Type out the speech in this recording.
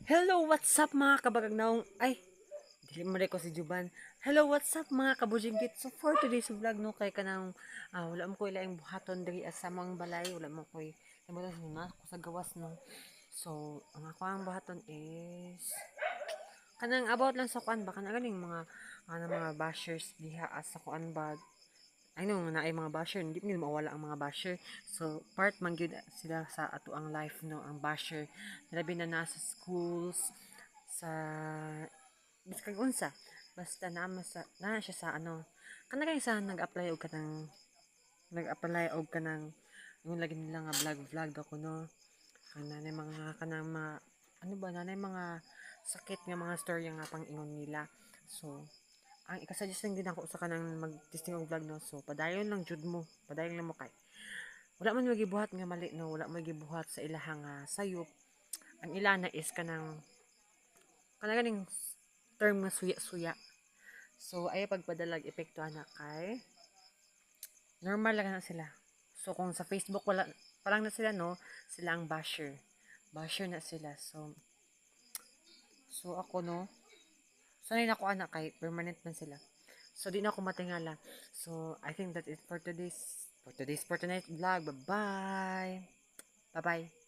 Hello, what's up mga kabagagnaong? Ay, dili mo ko si Juban. Hello, what's up mga kabujinggit? So for today's vlog no kay kanang wala mo ko ilaing buhaton diri sa mga balay, wala mo ko na ko sa gawas no. So ang ako ang buhaton is kanang about lang sa kuan ba kanang ganing mga bashers diha sa kuan ba. I know na ay mga basher, hindi nila mawala ang mga basher. So, part man gyud sila sa ato ang life no, ang basher. Labi na nasa schools, sa biskag unsa. Basta na siya sa ano. Kana kay sa nag-apply og yung lagi nila nga vlog ako no. Kanang mga kanang mga ano ba nanay mga sakit nga mga storya nga pang ingon nila. So, ang ikasuggest lang din ako sa kanang mag-testing og vlog no. So, padayon lang jud mo. Padayon lang mo kay. Wala man magibuhat nga mali no, wala man gibuhat sa ilahang sayop. Ang ilana is kanang ganing term nga suya-suya. So, ay pagpadalag epekto na kay normal lang na sila. So, kung sa Facebook wala pa lang na sila no, sila ang basher. Basher na sila. So ako no, sanay na ko anak kay permanent man sila. So di na ako matingala. So I think that is for today's for tonight vlog. Bye-bye. Bye-bye.